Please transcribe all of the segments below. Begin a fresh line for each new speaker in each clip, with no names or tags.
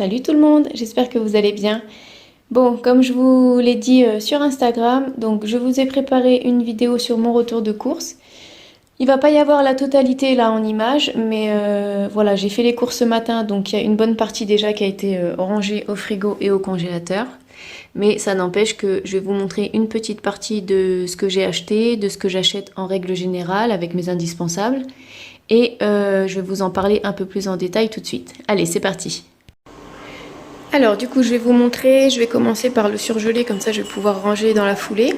Salut tout le monde, j'espère que vous allez bien. Bon, comme je vous l'ai dit sur Instagram, donc je vous ai préparé une vidéo sur mon retour de course. Il va pas y avoir la totalité là en images, mais voilà, j'ai fait les courses ce matin, donc il y a une bonne partie déjà qui a été rangée au frigo et au congélateur. Mais ça n'empêche que je vais vous montrer une petite partie de ce que j'ai acheté, de ce que j'achète en règle générale avec mes indispensables. Et je vais vous en parler un peu plus en détail tout de suite. Allez, c'est parti! Alors du coup je vais vous montrer, je vais commencer par le surgelé, comme ça je vais pouvoir ranger dans la foulée.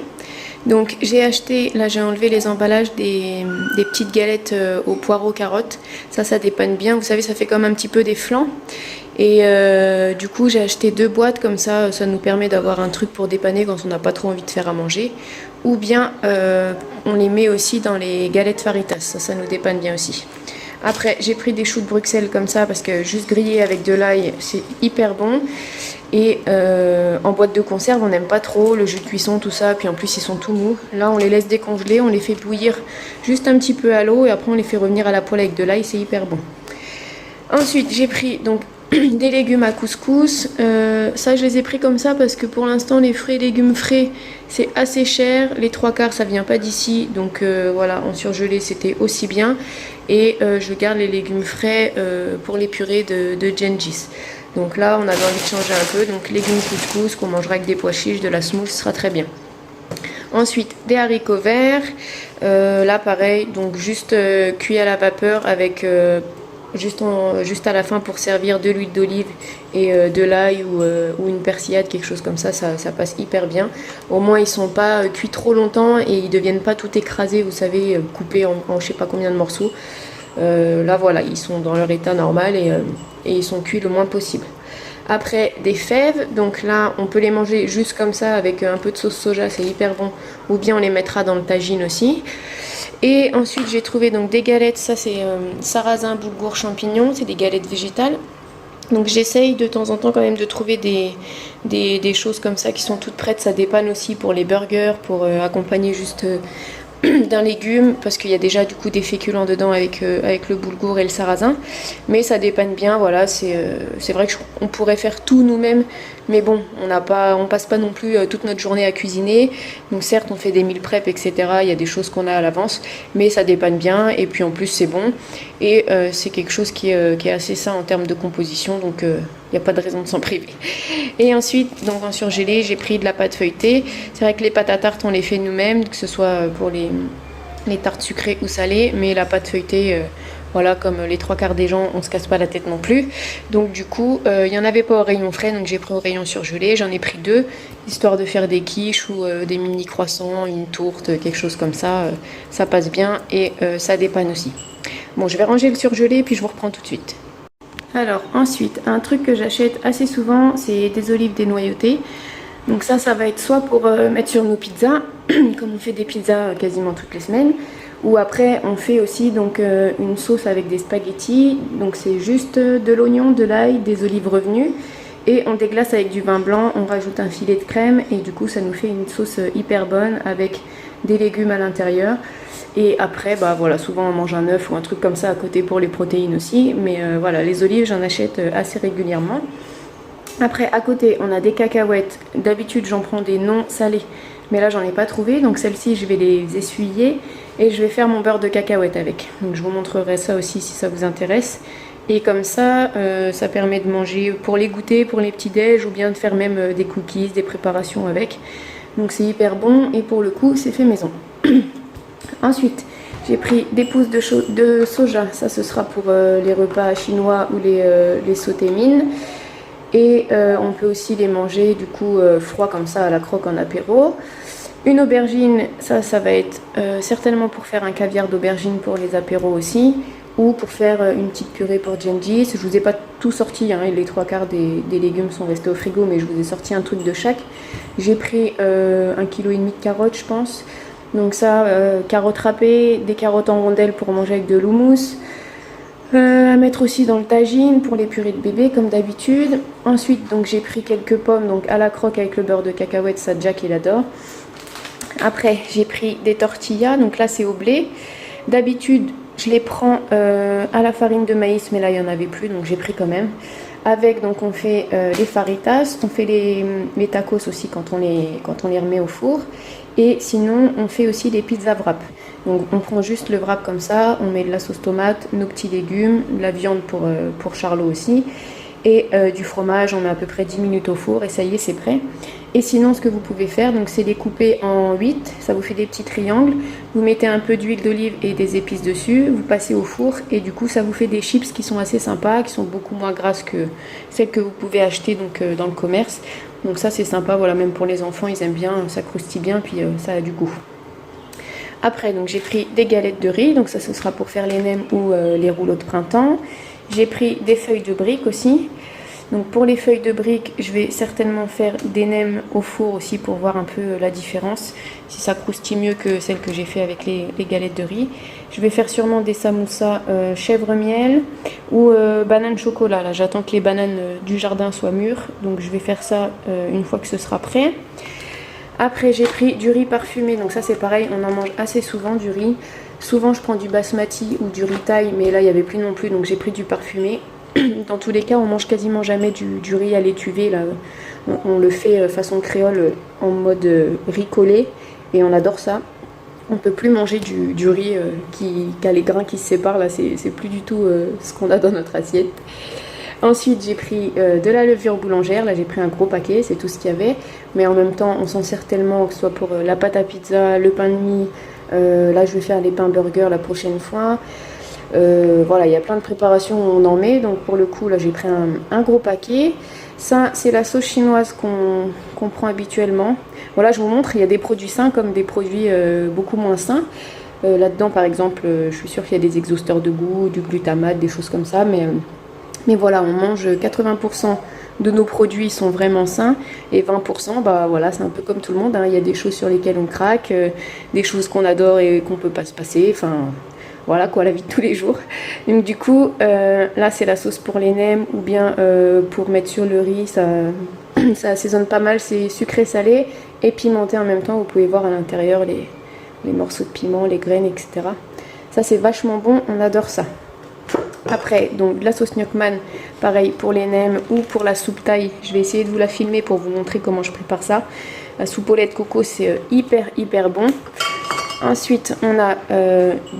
Donc j'ai acheté, là j'ai enlevé les emballages des petites galettes aux poireaux carottes. Ça dépanne bien, vous savez ça fait comme un petit peu des flancs. Et du coup j'ai acheté 2 boîtes, comme ça nous permet d'avoir un truc pour dépanner quand on n'a pas trop envie de faire à manger. Ou bien on les met aussi dans les galettes Faritas, ça nous dépanne bien aussi. Après, j'ai pris des choux de Bruxelles comme ça parce que juste grillé avec de l'ail, c'est hyper bon. Et en boîte de conserve, on n'aime pas trop le jus de cuisson, tout ça. Puis en plus, ils sont tout mous. Là, on les laisse décongeler, on les fait bouillir juste un petit peu à l'eau et après, on les fait revenir à la poêle avec de l'ail, c'est hyper bon. Ensuite, j'ai pris donc des légumes à couscous. Ça, je les ai pris comme ça parce que pour l'instant, les fruits et légumes frais, c'est assez cher. Les 3/4, ça vient pas d'ici. Donc voilà, en surgelé, c'était aussi bien. Et je garde les légumes frais pour les purées de Gengis. Donc là, on avait envie de changer un peu. Donc légumes couscous qu'on mangera avec des pois chiches, de la semoule, ce sera très bien. Ensuite, des haricots verts. Là, pareil, donc juste cuit à la vapeur avec... juste à la fin pour servir de l'huile d'olive et de l'ail ou une persillade, quelque chose comme ça, ça passe hyper bien. Au moins ils sont pas cuits trop longtemps et ils deviennent pas tout écrasés, vous savez, coupés en je sais pas combien de morceaux. Là voilà, ils sont dans leur état normal et ils sont cuits le moins possible. Après des fèves, donc là on peut les manger juste comme ça avec un peu de sauce soja, c'est hyper bon, ou bien on les mettra dans le tagine aussi. Et ensuite j'ai trouvé donc des galettes, ça c'est sarrasin, boulgour, champignons, c'est des galettes végétales. Donc j'essaye de temps en temps quand même de trouver des choses comme ça qui sont toutes prêtes, ça dépanne aussi pour les burgers, pour accompagner juste d'un légume, parce qu'il y a déjà du coup des féculents dedans avec le boulgour et le sarrasin, mais ça dépanne bien. Voilà, c'est vrai qu'on pourrait faire tout nous-mêmes, mais bon, on passe pas non plus toute notre journée à cuisiner, donc certes on fait des meal prep, etc., il y a des choses qu'on a à l'avance, mais ça dépanne bien, et puis en plus c'est bon, et c'est quelque chose qui est assez sain en termes de composition, donc il n'y a pas de raison de s'en priver. Et ensuite, donc en surgelé, j'ai pris de la pâte feuilletée. C'est vrai que les pâtes à tarte, on les fait nous-mêmes, que ce soit pour les tartes sucrées ou salées, mais la pâte feuilletée, voilà, comme les 3/4 des gens, on se casse pas la tête non plus. Donc du coup, il n'y en avait pas au rayon frais, donc j'ai pris au rayon surgelé. J'en ai pris 2, histoire de faire des quiches ou des mini croissants, une tourte, quelque chose comme ça. Ça passe bien et ça dépanne aussi. Bon, je vais ranger le surgelé, puis je vous reprends tout de suite. Alors ensuite, un truc que j'achète assez souvent, c'est des olives dénoyautées. Donc ça va être soit pour mettre sur nos pizzas, comme on fait des pizzas quasiment toutes les semaines, ou après on fait aussi donc une sauce avec des spaghettis. Donc c'est juste de l'oignon, de l'ail, des olives revenues, et on déglace avec du vin blanc, on rajoute un filet de crème, et du coup ça nous fait une sauce hyper bonne avec des légumes à l'intérieur. Et après, bah voilà, souvent on mange un œuf ou un truc comme ça à côté pour les protéines aussi. Mais voilà, les olives, j'en achète assez régulièrement. Après, à côté, on a des cacahuètes. D'habitude, j'en prends des non salées. Mais là, j'en ai pas trouvé. Donc celles-ci, je vais les essuyer. Et je vais faire mon beurre de cacahuète avec. Donc je vous montrerai ça aussi si ça vous intéresse. Et comme ça, ça permet de manger pour les goûters, pour les petits déj, ou bien de faire même des cookies, des préparations avec. Donc c'est hyper bon. Et pour le coup, c'est fait maison. Ensuite, j'ai pris des pousses de soja, ça ce sera pour les repas chinois ou les sautés mines. Et on peut aussi les manger du coup froid comme ça à la croque en apéro. Une aubergine, ça va être certainement pour faire un caviar d'aubergine pour les apéros aussi. Ou pour faire une petite purée pour Gengis. Je vous ai pas tout sorti, hein, les 3/4 des légumes sont restés au frigo, mais je vous ai sorti un truc de chaque. J'ai pris 1,5 kg de carottes je pense. Donc ça, carottes râpées, des carottes en rondelles pour manger avec de l'houmous. À mettre aussi dans le tagine pour les purées de bébé comme d'habitude. Ensuite, donc j'ai pris quelques pommes donc à la croque avec le beurre de cacahuète, ça Jack il adore. Après, j'ai pris des tortillas, donc là c'est au blé. D'habitude, je les prends à la farine de maïs, mais là il n'y en avait plus, donc j'ai pris quand même. Avec, donc on fait les faritas, on fait les tacos aussi quand on les remet au four. Et sinon, on fait aussi des pizzas wrap. Donc on prend juste le wrap comme ça, on met de la sauce tomate, nos petits légumes, de la viande pour Charlot aussi. Et du fromage, on met à peu près 10 minutes au four et ça y est, c'est prêt. Et sinon, ce que vous pouvez faire, donc c'est les couper en 8, ça vous fait des petits triangles. Vous mettez un peu d'huile d'olive et des épices dessus, vous passez au four et du coup, ça vous fait des chips qui sont assez sympas, qui sont beaucoup moins grasses que celles que vous pouvez acheter donc, dans le commerce. Donc ça, c'est sympa, voilà, même pour les enfants, ils aiment bien, ça croustille bien, puis ça a du goût. Après, donc j'ai pris des galettes de riz, donc ça, ce sera pour faire les nems ou les rouleaux de printemps. J'ai pris des feuilles de briques aussi. Donc pour les feuilles de briques, je vais certainement faire des nems au four aussi pour voir un peu la différence, si ça croustille mieux que celle que j'ai fait avec les galettes de riz. Je vais faire sûrement des samoussas chèvre miel ou banane chocolat. Là, j'attends que les bananes du jardin soient mûres, donc je vais faire ça une fois que ce sera prêt. Après, j'ai pris du riz parfumé, donc ça c'est pareil, on en mange assez souvent du riz. Souvent je prends du basmati ou du riz thaï, mais là il n'y avait plus non plus, donc j'ai pris du parfumé. Dans tous les cas, on mange quasiment jamais du riz à l'étuvée. Là, on le fait façon créole en mode riz collé et on adore ça. On peut plus manger du riz qui a les grains qui se séparent. Là, c'est plus du tout ce qu'on a dans notre assiette. Ensuite, j'ai pris de la levure boulangère. Là, j'ai pris un gros paquet, c'est tout ce qu'il y avait. Mais en même temps, on s'en sert tellement, que ce soit pour la pâte à pizza, le pain de mie. Là, je vais faire les pains burgers la prochaine fois. Voilà, il y a plein de préparations où on en met. Donc pour le coup, là, j'ai pris un gros paquet. Ça, c'est la sauce chinoise qu'on prend habituellement. Voilà, je vous montre, il y a des produits sains comme des produits beaucoup moins sains. Là-dedans, par exemple, je suis sûre qu'il y a des exhausteurs de goût, du glutamate, des choses comme ça. Mais voilà, on mange 80% de nos produits sont vraiment sains et 20%, bah voilà, c'est un peu comme tout le monde, hein. Il y a des choses sur lesquelles on craque, des choses qu'on adore et qu'on peut pas se passer. Enfin, voilà quoi, la vie de tous les jours. Donc du coup, là c'est la sauce pour les nems ou bien pour mettre sur le riz, ça assaisonne pas mal, c'est sucré salé et pimenté en même temps. Vous pouvez voir à l'intérieur les morceaux de piment, les graines, etc. Ça c'est vachement bon, on adore ça. Après, donc de la sauce Gnocchman, pareil pour les nems ou pour la soupe thaï. Je vais essayer de vous la filmer pour vous montrer comment je prépare ça. La soupe au lait de coco, c'est hyper bon. Ensuite, on a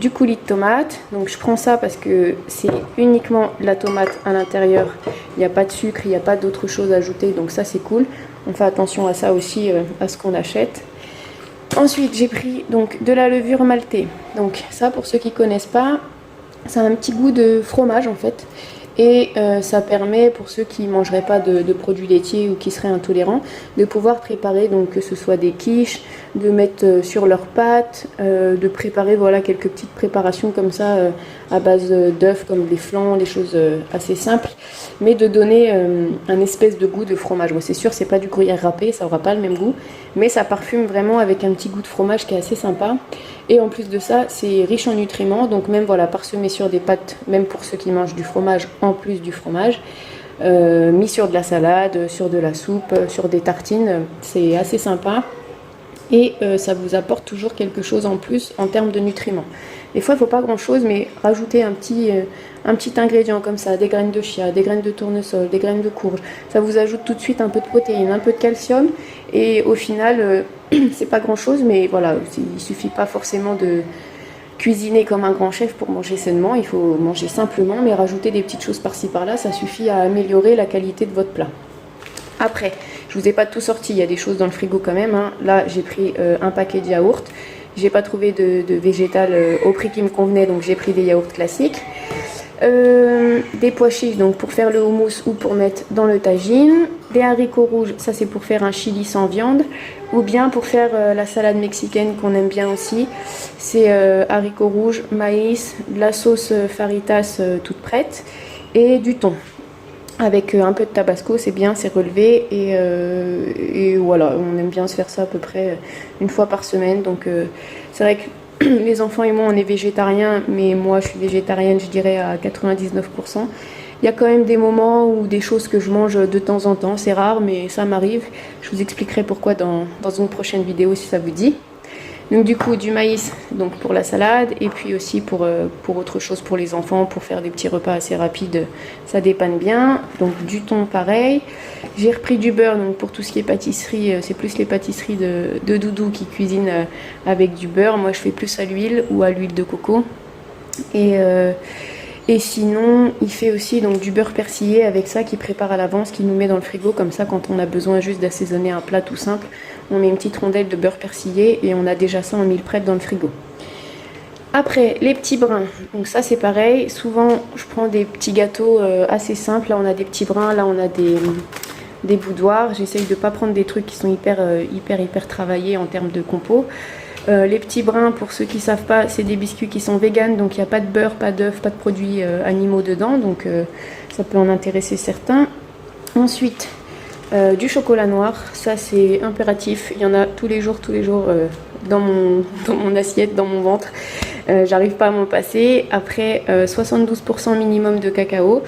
du coulis de tomate. Donc je prends ça parce que c'est uniquement la tomate à l'intérieur. Il n'y a pas de sucre, il n'y a pas d'autre chose à ajouter. Donc ça, c'est cool. On fait attention à ça aussi, à ce qu'on achète. Ensuite, j'ai pris donc de la levure maltée. Donc ça, pour ceux qui ne connaissent pas, ça a un petit goût de fromage en fait. Et ça permet, pour ceux qui ne mangeraient pas de produits laitiers ou qui seraient intolérants, de pouvoir préparer, donc que ce soit des quiches, de mettre sur leurs pâtes, de préparer voilà, quelques petites préparations comme ça à base d'œufs, comme des flancs, des choses assez simples, mais de donner un espèce de goût de fromage. Bon, c'est sûr, c'est pas du gruyère râpé, ça n'aura pas le même goût, mais ça parfume vraiment avec un petit goût de fromage qui est assez sympa. Et en plus de ça, c'est riche en nutriments, donc même voilà, parsemé sur des pâtes, même pour ceux qui mangent du fromage, en plus du fromage, mis sur de la salade, sur de la soupe, sur des tartines, c'est assez sympa. Et ça vous apporte toujours quelque chose en plus en termes de nutriments. Des fois, il ne faut pas grand chose, mais rajouter un petit ingrédient comme ça, des graines de chia, des graines de tournesol, des graines de courge, ça vous ajoute tout de suite un peu de protéines, un peu de calcium, et au final, c'est pas grand chose, mais voilà, il suffit pas forcément de cuisiner comme un grand chef pour manger sainement, il faut manger simplement, mais rajouter des petites choses par-ci par-là, ça suffit à améliorer la qualité de votre plat. Après, je vous ai pas tout sorti, il y a des choses dans le frigo quand même, hein. Là, j'ai pris un paquet de yaourts. J'ai pas trouvé de végétal au prix qui me convenait, donc j'ai pris des yaourts classiques. Des pois chiches, donc pour faire le houmous ou pour mettre dans le tagine. Des haricots rouges, ça c'est pour faire un chili sans viande. Ou bien pour faire la salade mexicaine qu'on aime bien aussi. C'est haricots rouges, maïs, de la sauce faritas toute prête et du thon. Avec un peu de tabasco, c'est bien, c'est relevé et voilà, on aime bien se faire ça à peu près une fois par semaine. Donc c'est vrai que les enfants et moi on est végétariens, mais moi je suis végétarienne je dirais à 99%. Il y a quand même des moments ou des choses que je mange de temps en temps, c'est rare mais ça m'arrive. Je vous expliquerai pourquoi dans une prochaine vidéo si ça vous dit. Donc du coup du maïs donc pour la salade et puis aussi pour autre chose pour les enfants, pour faire des petits repas assez rapides, ça dépanne bien. Donc du thon pareil. J'ai repris du beurre donc pour tout ce qui est pâtisserie, c'est plus les pâtisseries de Doudou qui cuisinent avec du beurre. Moi je fais plus à l'huile ou à l'huile de coco. Et sinon, il fait aussi donc du beurre persillé avec ça qu'il prépare à l'avance, qu'il nous met dans le frigo. Comme ça, quand on a besoin juste d'assaisonner un plat tout simple, on met une petite rondelle de beurre persillé et on a déjà ça en mille prêt dans le frigo. Après, les petits brins. Donc ça, c'est pareil. Souvent, je prends des petits gâteaux assez simples. Là, on a des petits brins. Là, on a des boudoirs. J'essaye de ne pas prendre des trucs qui sont hyper travaillés en termes de compo. Les petits brins, pour ceux qui ne savent pas, c'est des biscuits qui sont véganes, donc il n'y a pas de beurre, pas d'œufs, pas de produits animaux dedans, donc ça peut en intéresser certains. Ensuite, du chocolat noir, ça c'est impératif, il y en a tous les jours dans mon assiette, dans mon ventre, j'arrive pas à m'en passer. Après, 72% minimum de cacao.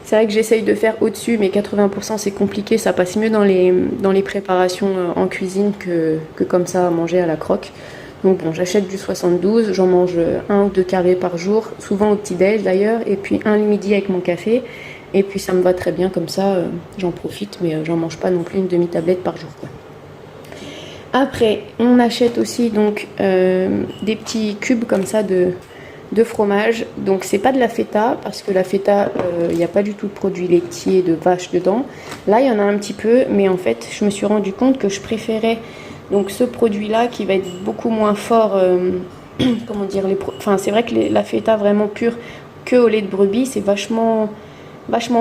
C'est vrai que j'essaye de faire au-dessus, mais 80% c'est compliqué, ça passe mieux dans les préparations en cuisine que comme ça à manger à la croque. Donc bon, j'achète du 72, j'en mange 1 ou 2 carrés par jour, souvent au petit-déj d'ailleurs, et puis un le midi avec mon café. Et puis ça me va très bien comme ça, j'en profite, mais j'en mange pas non plus une demi-tablette par jour, quoi. Après, on achète aussi donc des petits cubes comme ça de fromage. Donc c'est pas de la feta, parce que la feta, il n'y a pas du tout de produits laitiers de vache dedans. Là, il y en a un petit peu, mais en fait, je me suis rendu compte que je préférais donc ce produit-là qui va être beaucoup moins fort. Comment dire, enfin, c'est vrai que la feta vraiment pure que au lait de brebis, c'est vachement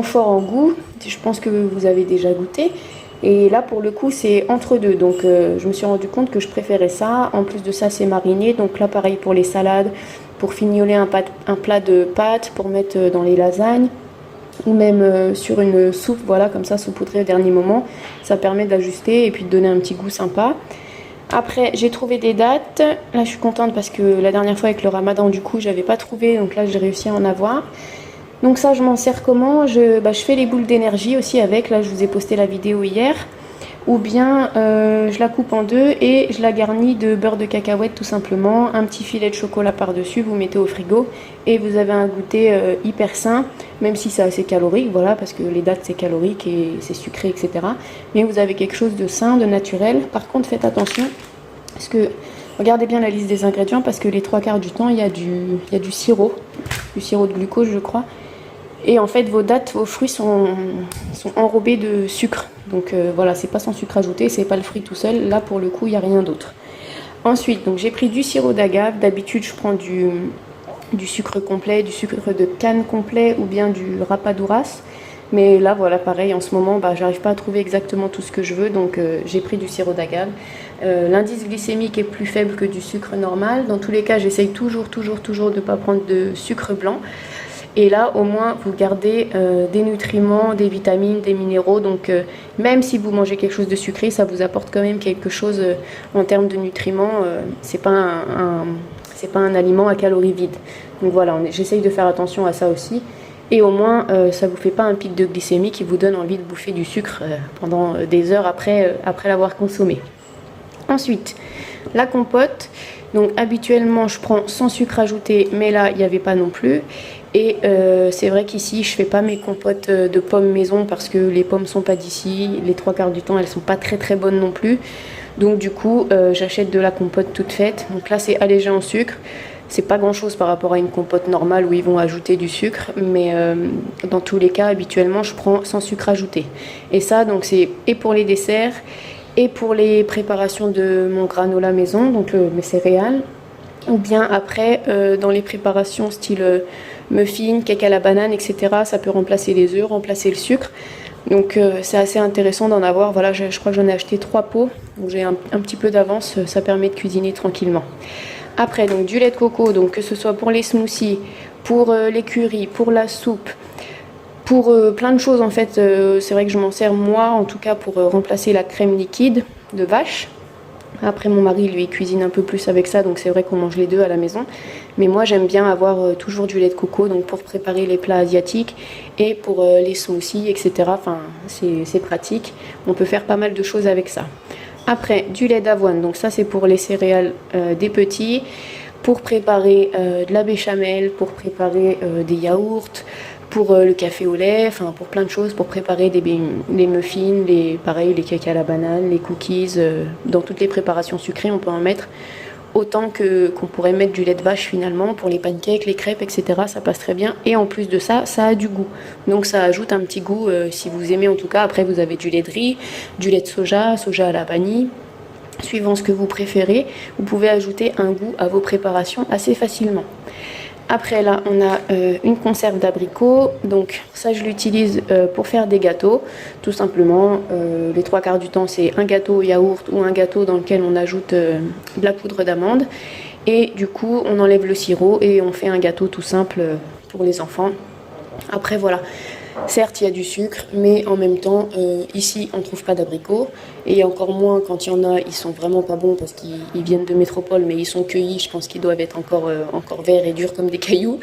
fort en goût. Je pense que vous avez déjà goûté. Et là, pour le coup, c'est entre deux. Donc, je me suis rendu compte que je préférais ça. En plus de ça, c'est mariné. Donc là, pareil pour les salades, pour fignoler un plat de pâtes, pour mettre dans les lasagnes, ou même sur une soupe, voilà, comme ça, saupoudrée au dernier moment. Ça permet d'ajuster et puis de donner un petit goût sympa. Après, j'ai trouvé des dattes. Là, je suis contente parce que la dernière fois, avec le ramadan, du coup, j'avais pas trouvé. Donc là, j'ai réussi à en avoir. Donc ça, je m'en sers comment? Je fais les boules d'énergie aussi avec. Là, je vous ai posté la vidéo hier. Ou bien, je la coupe en deux et je la garnis de beurre de cacahuète tout simplement. Un petit filet de chocolat par-dessus, vous mettez au frigo. Et vous avez un goûter hyper sain, même si c'est assez calorique, voilà, parce que les dattes, c'est calorique et c'est sucré, etc. Mais vous avez quelque chose de sain, de naturel. Par contre, faites attention, parce que regardez bien la liste des ingrédients, parce que les 3/4 du temps, il y a du sirop de glucose, je crois. Et en fait, vos dattes, vos fruits sont enrobés de sucre. Donc voilà, c'est pas sans sucre ajouté, c'est pas le fruit tout seul. Là, pour le coup, il n'y a rien d'autre. Ensuite, donc j'ai pris du sirop d'agave. D'habitude, je prends du sucre complet, du sucre de canne complet ou bien du rapadouras. Mais là, voilà, pareil, en ce moment, j'arrive pas à trouver exactement tout ce que je veux. Donc j'ai pris du sirop d'agave. L'indice glycémique est plus faible que du sucre normal. Dans tous les cas, j'essaye toujours de ne pas prendre de sucre blanc. Et là, au moins, vous gardez des nutriments, des vitamines, des minéraux. Donc, même si vous mangez quelque chose de sucré, ça vous apporte quand même quelque chose en termes de nutriments. C'est pas un aliment à calories vides. Donc voilà, j'essaye de faire attention à ça aussi. Et au moins, ça vous fait pas un pic de glycémie qui vous donne envie de bouffer du sucre pendant des heures après l'avoir consommé. Ensuite, la compote. Donc habituellement, je prends sans sucre ajouté, mais là, il n'y avait pas non plus. Et c'est vrai qu'ici, je fais pas mes compotes de pommes maison parce que les pommes sont pas d'ici. Les 3/4 du temps, elles sont pas très bonnes non plus. Donc du coup, j'achète de la compote toute faite. Donc là, c'est allégé en sucre. C'est pas grand chose par rapport à une compote normale où ils vont ajouter du sucre. Mais dans tous les cas, habituellement, je prends sans sucre ajouté. Et ça, donc c'est et pour les desserts et pour les préparations de mon granola maison, donc mes céréales. Ou bien après, dans les préparations style muffins, cake à la banane, etc. Ça peut remplacer les œufs, remplacer le sucre. Donc c'est assez intéressant d'en avoir. Voilà, je crois que j'en ai acheté 3 pots. Donc j'ai un petit peu d'avance, ça permet de cuisiner tranquillement. Après, donc du lait de coco, donc que ce soit pour les smoothies, pour les currys, pour la soupe, pour plein de choses en fait. C'est vrai que je m'en sers moi, en tout cas pour remplacer la crème liquide de vache. Après, mon mari, lui, cuisine un peu plus avec ça, donc c'est vrai qu'on mange les deux à la maison. Mais moi, j'aime bien avoir toujours du lait de coco, donc pour préparer les plats asiatiques et pour les smoothies, etc. Enfin, c'est pratique. On peut faire pas mal de choses avec ça. Après, du lait d'avoine, donc ça c'est pour les céréales des petits, pour préparer de la béchamel, pour préparer des yaourts, pour le café au lait, enfin pour plein de choses, pour préparer des muffins, pareil, les cakes à la banane, les cookies, dans toutes les préparations sucrées on peut en mettre autant qu'on pourrait mettre du lait de vache finalement pour les pancakes, les crêpes, etc. Ça passe très bien et en plus de ça, ça a du goût. Donc ça ajoute un petit goût si vous aimez en tout cas. Après vous avez du lait de riz, du lait de soja, soja à la vanille. Suivant ce que vous préférez, vous pouvez ajouter un goût à vos préparations assez facilement. Après là, on a une conserve d'abricots, donc ça je l'utilise pour faire des gâteaux, tout simplement. Les 3/4 du temps c'est un gâteau au yaourt ou un gâteau dans lequel on ajoute de la poudre d'amande. Et du coup on enlève le sirop et on fait un gâteau tout simple pour les enfants. Après voilà, certes il y a du sucre, mais en même temps ici on ne trouve pas d'abricots. Et encore moins quand il y en a, ils sont vraiment pas bons parce qu'ils viennent de métropole, mais ils sont cueillis, je pense qu'ils doivent être encore verts et durs comme des cailloux.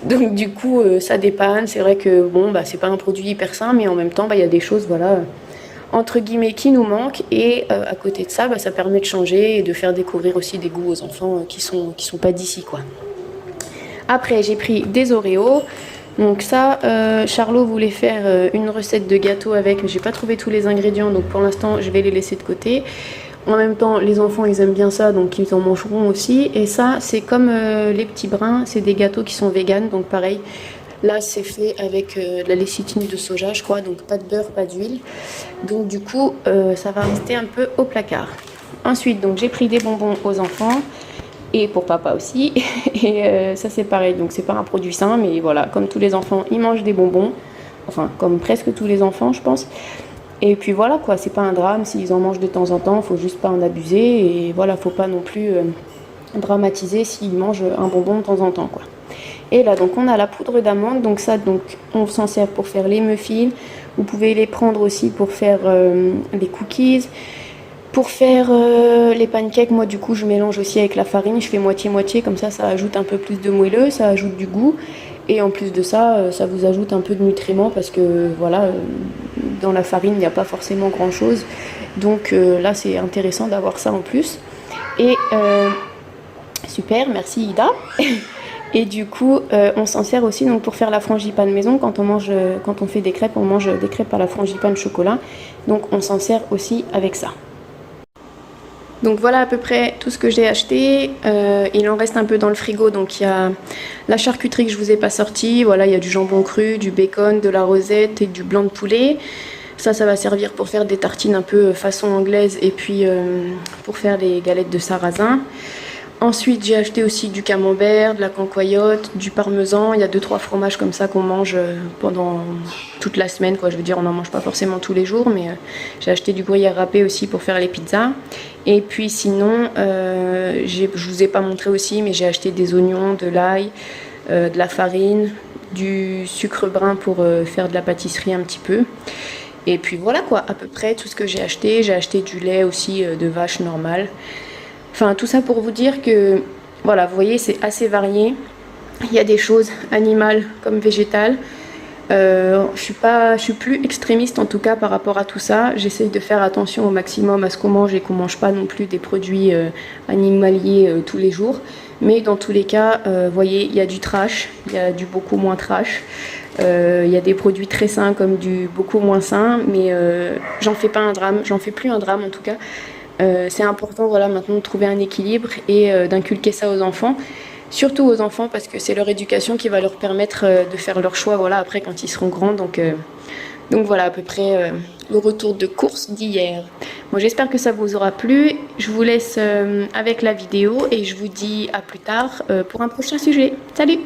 Donc du coup ça dépanne. C'est vrai que bon bah c'est pas un produit hyper sain, mais en même temps bah, il y a des choses voilà entre guillemets qui nous manquent. Et à côté de ça bah, ça permet de changer et de faire découvrir aussi des goûts aux enfants qui sont pas d'ici quoi. Après j'ai pris des Oreos. Donc ça, Charlot voulait faire une recette de gâteau avec, mais j'ai pas trouvé tous les ingrédients, donc pour l'instant je vais les laisser de côté. En même temps, les enfants ils aiment bien ça, donc ils en mangeront aussi. Et ça, c'est comme les petits brins, c'est des gâteaux qui sont véganes, donc pareil. Là, c'est fait avec de la lécithine de soja, je crois, donc pas de beurre, pas d'huile. Donc du coup, ça va rester un peu au placard. Ensuite, donc j'ai pris des bonbons aux enfants. Et pour papa aussi. Et ça c'est pareil, donc c'est pas un produit sain, mais voilà, comme tous les enfants, ils mangent des bonbons. Enfin, comme presque tous les enfants, je pense. Et puis voilà quoi, c'est pas un drame s'ils en mangent de temps en temps, faut juste pas en abuser. Et voilà, faut pas non plus dramatiser s'ils mangent un bonbon de temps en temps quoi. Et là donc on a la poudre d'amande, donc ça donc on s'en sert pour faire les muffins. Vous pouvez les prendre aussi pour faire les cookies. Pour faire les pancakes, moi du coup je mélange aussi avec la farine, je fais moitié-moitié, comme ça ajoute un peu plus de moelleux, ça ajoute du goût. Et en plus de ça, ça vous ajoute un peu de nutriments parce que voilà, dans la farine il n'y a pas forcément grand chose. Donc là c'est intéressant d'avoir ça en plus. Et super, merci Ida. Et du coup on s'en sert aussi donc, pour faire la frangipane maison. Quand on fait des crêpes, on mange des crêpes à la frangipane chocolat. Donc on s'en sert aussi avec ça. Donc voilà à peu près tout ce que j'ai acheté. Il en reste un peu dans le frigo, donc il y a la charcuterie que je vous ai pas sortie. Voilà, il y a du jambon cru, du bacon, de la rosette et du blanc de poulet. Ça va servir pour faire des tartines un peu façon anglaise et puis pour faire les galettes de sarrasin. Ensuite, j'ai acheté aussi du camembert, de la cancoyote, du parmesan. Il y a 2-3 fromages comme ça qu'on mange pendant toute la semaine, quoi. Je veux dire, on n'en mange pas forcément tous les jours, mais j'ai acheté du gruyère râpé aussi pour faire les pizzas. Et puis sinon, je vous ai pas montré aussi, mais j'ai acheté des oignons, de l'ail, de la farine, du sucre brun pour faire de la pâtisserie un petit peu. Et puis voilà quoi, à peu près tout ce que j'ai acheté. J'ai acheté du lait aussi de vache normal. Enfin, tout ça pour vous dire que, voilà, vous voyez, c'est assez varié. Il y a des choses animales comme végétales. Je suis plus extrémiste en tout cas par rapport à tout ça. J'essaye de faire attention au maximum à ce qu'on mange et qu'on mange pas non plus des produits animaliers tous les jours. Mais dans tous les cas, vous voyez, il y a du trash, il y a du beaucoup moins trash. Il y a des produits très sains comme du beaucoup moins sain, mais j'en fais pas un drame, j'en fais plus un drame en tout cas. C'est important voilà, maintenant de trouver un équilibre et d'inculquer ça aux enfants. Surtout aux enfants parce que c'est leur éducation qui va leur permettre de faire leur choix voilà, après quand ils seront grands. Donc voilà à peu près le retour de course d'hier. Bon, j'espère que ça vous aura plu. Je vous laisse avec la vidéo et je vous dis à plus tard pour un prochain sujet. Salut!